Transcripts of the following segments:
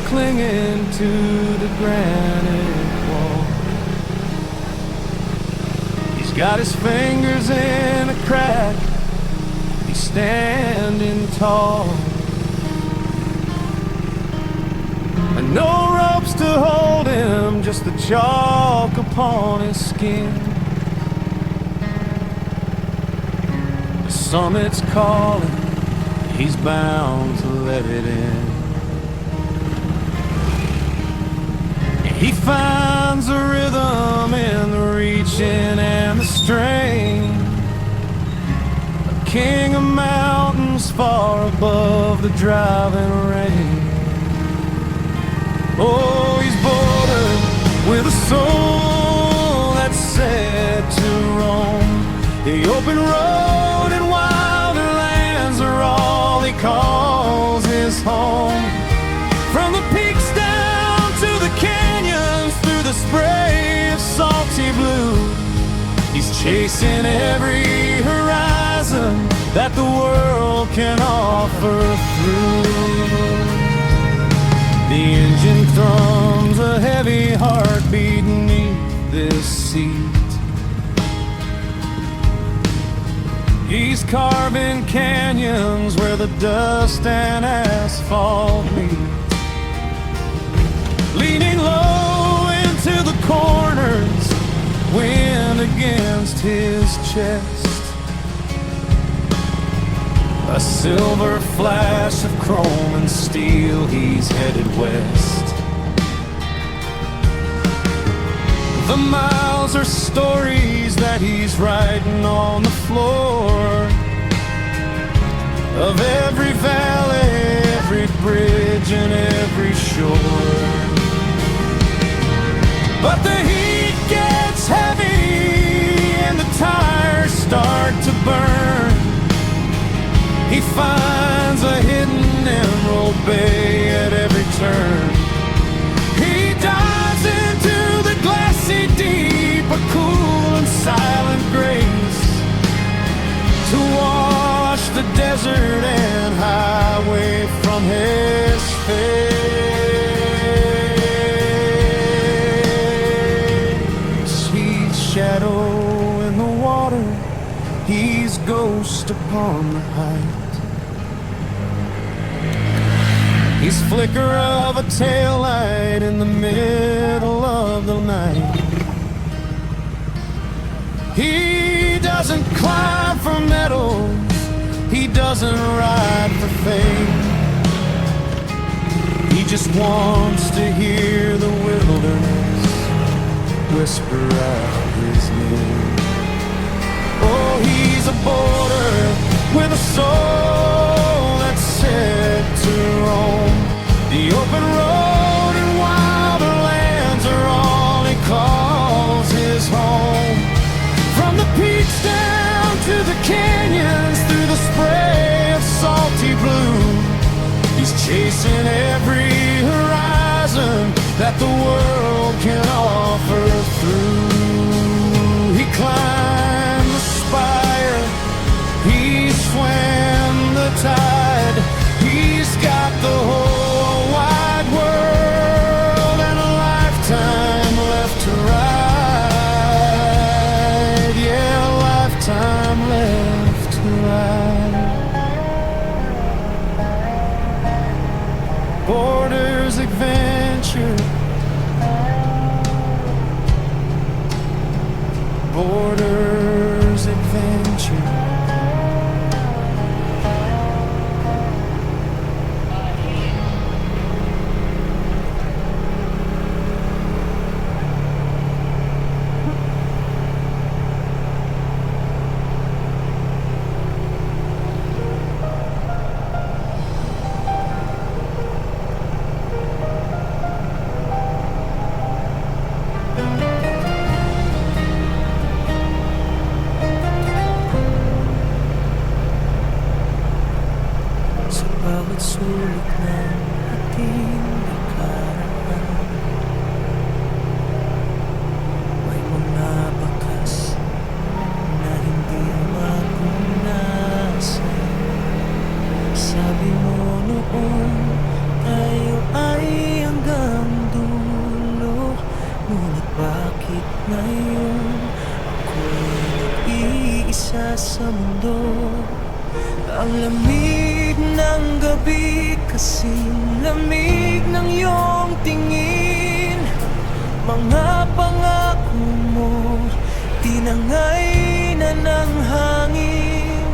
clinging to the granite wall. He's got his fingers in a crack, he's standing tall, and no ropes to hold him, just the chalk upon his skin. The summit's calling, he's bound to let it in. He finds a rhythm in the reaching and the strain, a king of mountains far above the driving rain. Oh, he's bordered with a soul that's set to roam. The open road and wilder lands are all he calls his home. From the peaks down to the canyons, through the spray of salty blue, he's chasing every horizon that the world can offer through. The engine thrums a heavy heartbeat beneath this seat. He's carving canyons where the dust and asphalt meet, leaning low into the corners, wind against his chest. A silver flash of chrome and steel, he's headed west. The miles are stories that he's writing on the floor of every valley, every bridge and every shore. But the heat gets heavy and the tires start to burn. He finds a hidden emerald bay at every turn. He dives into the glassy deep, a cool and silent grace, to wash the desert and highway from his face. He's shadow in the water, he's ghost upon the height. He's flicker of a tail light in the middle of the night. He doesn't climb for medals, he doesn't ride for fame. He just wants to hear the wilderness whisper out his name. Oh, he's a border with a soul that's set to roam. The open road and wilder lands are all he calls his home. From the peaks down to the canyons, through the spray of salty blue, he's chasing every horizon that the world can offer through. He climbed the spire, he swam the tide, he's got the whole wide world and a lifetime left to ride. Yeah, a lifetime left to ride. Borders adventure, Borders adventure. Bakit ngayon ako'y nag-iisa sa mundo? Ang lamig ng gabi, kasing lamig ng iyong tingin. Mga pangako mo, tinangay na ng hangin.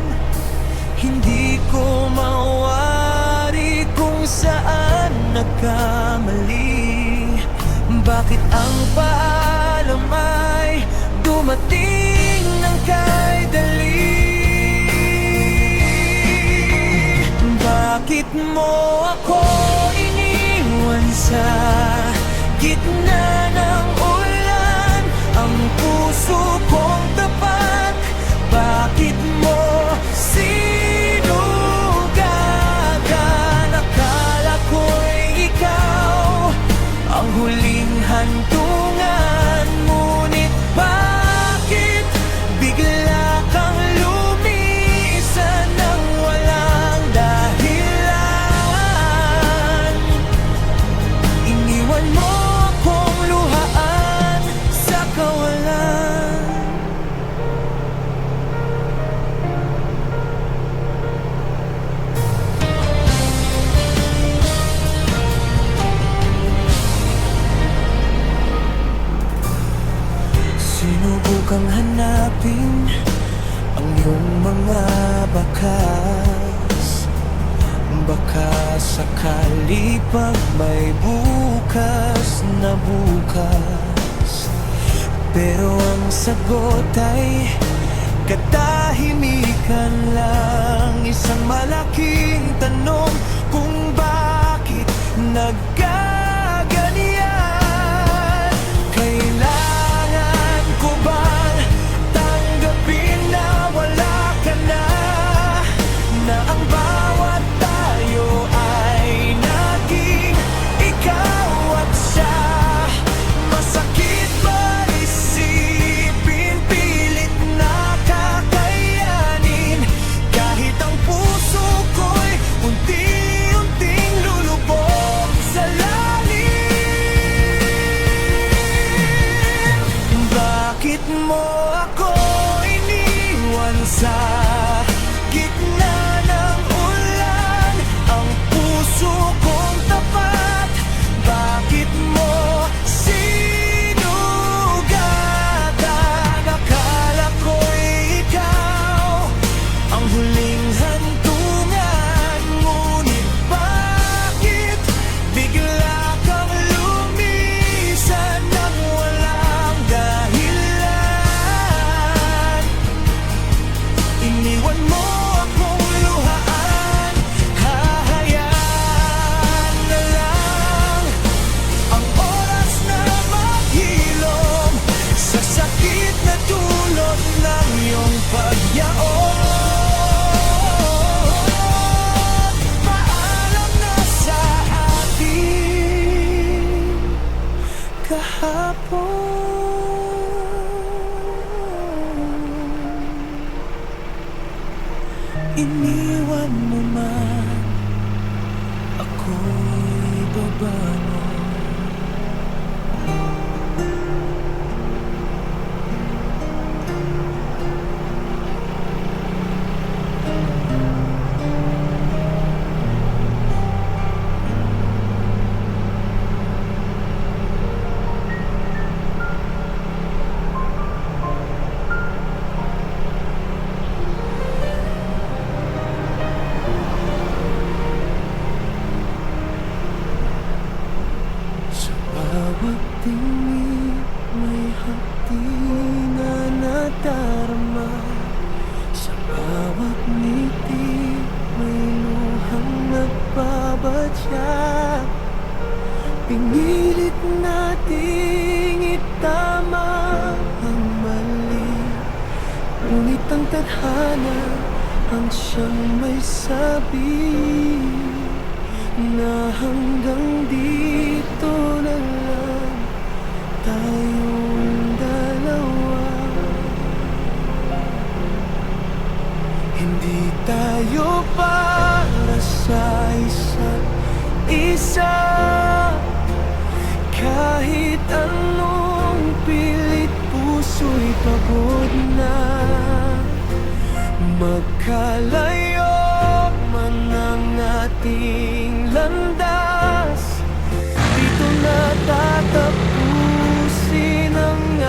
Hindi ko mawari kung saan nagkamali. Bakit ang paalam ay dumating ng kay dali? Bakit mo ako iniwan sa gitna ng ulan? Ang puso kong tapat, bakit mo sinugagan? Akala ko'y ikaw ang huling hantungan, ngunit bakit bigla kang lumisan ng walang dahilan? Iniwan mo akong luhaan sa kawalan. Sinubukang hanapin ang iyong mga bakas. Baka sakali pag may bukas na bukas. Pero ang sagot ay katahimikan lang. Isang malaking tanong kung bakit nagkaganyan. Kailangan ko bang tanggapin na wala ka na? Na ang bawat tayo ay naging ikaw at siya. Masakit ba isipin, pilit na kakayanin? Kahit ang puso ko'y unti-unting lulubog sa lalim. Bakit mo ako iniwan sa gitna ng ulan? Ang puso kong tapat, bakit mo sinugatan? Akala ko'y ikaw ang huling hantungan, ngunit bakit bigla kang lumisan ng walang dahilan? Iniwan mo akong luhaan, hahayaan na lang ang oras na maghilom sa sakit na dulot ng iyong pagyaon. Paalam na sa atin kahapon. Iniwan mo man, ako'y babangon. Sa bawat tingin may hapdi na nadarama. Sa bawat ngiti may luhang nagbabadya. Pinilit nating itama ang mali, ngunit ang tadhana ang siyang may sabi na hanggang dito na lang tayong dalawa. Hindi tayo para sa isa't isa. Kahit anong puso'y pagod na. Magkalayo man ang ating landas, dito na tatapusin ang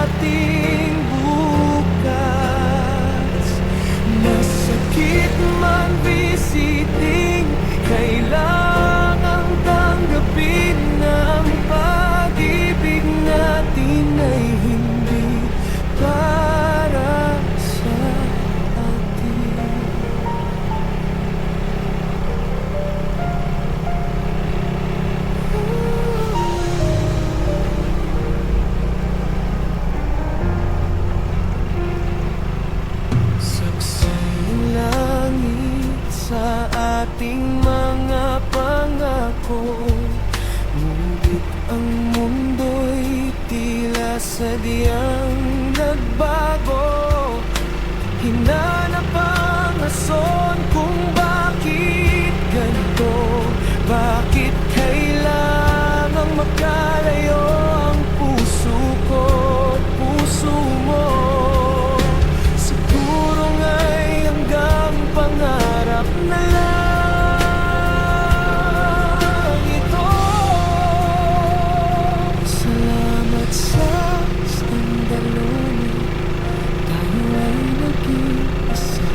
ating bukas. Masakit man visiting, kailangang tanggapin na ang pag-ibig natin ay hindi para sa atin. Saksayang langit sa ating mga pangako, ngunit ang mundo'y tila sadyang nagbago. Hinanap ang rason kung bakit ganito, bakit kailangang magkalayo ang puso ko't puso mo. Siguro nga'y hanggang pangarap na lang ito. Salamat sa sandalone, tayo ay naging isa.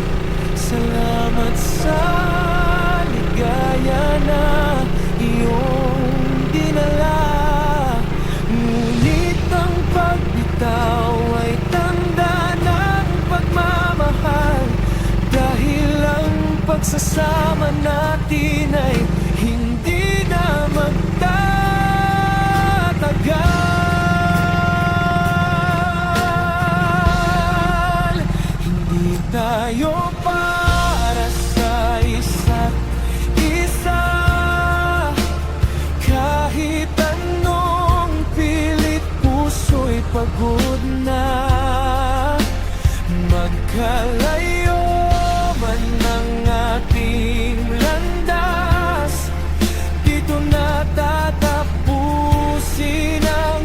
Salamat sa ligaya na iyong dinala. Ngunit ang pagbitaw ay tanda ng pagmamahal, dahil ang pagsasama natin ay hindi na magtatagal. Hindi tayo para sa isa't isa, kahit anong pilit puso'y pagod na. Magkalayo man ang ating landas, dito na tatapusin ang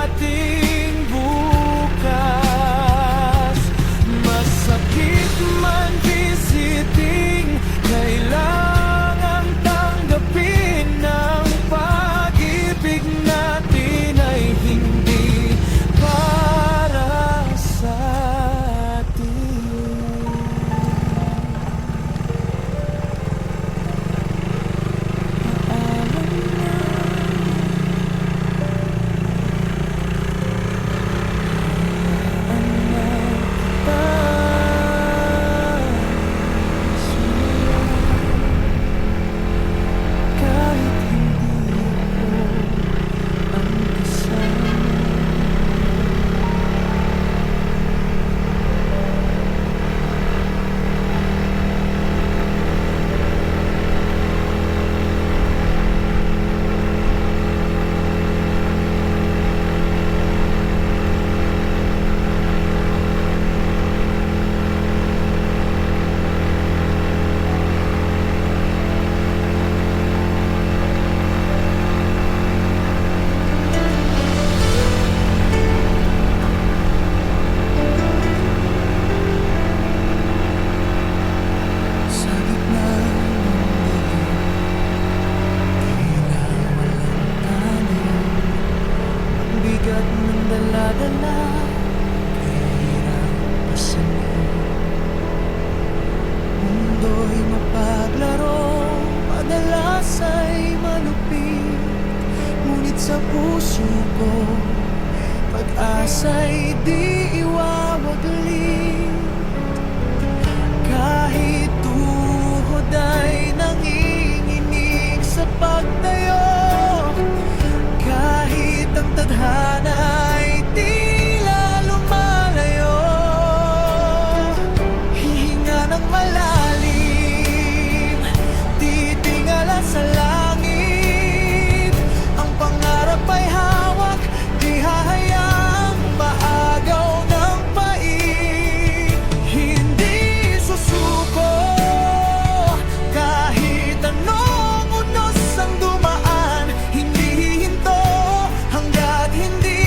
ating bukas. Masakit man visiting, kailangang tanggapin ang pag-ibig natin ay hindi para sa atin. Paalam na, hayaan na kita sumaya, kahit hindi ako ang kasama. Sa gitna ng dilim, tila walang tanim, ang bigat ng dala-dala, kahirap pasanin. Mundo'y mapaglaro, madalas ay malupit, ngunit sa puso ko, pag-asa'y di iwawaglit. Kahit tuhod ay nanginginig sa pagtayo, kahit ang tadhana ay tila lumalayo, hihinga ng malalim, titingala sa langit. Ang pangarap ay hawak, di hahayaang maagaw ng pait. Hindi susuko kahit anong unos ang dumaan, hindi hihinto hanggat hindi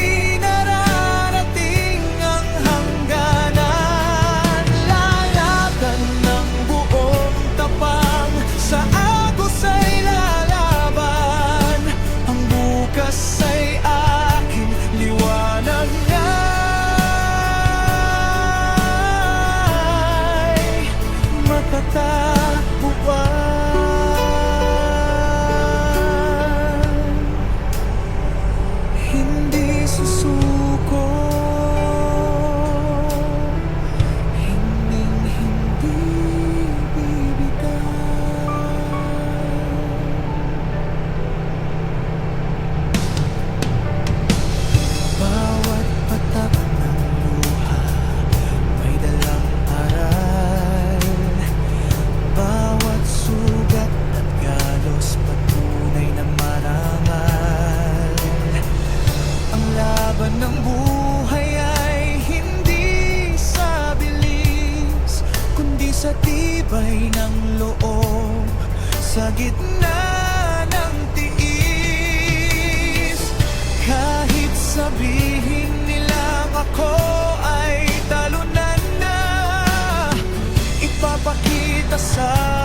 Sa gitna ng tiis, kahit sabihin nilang ako ay talunan na, ipapakita sa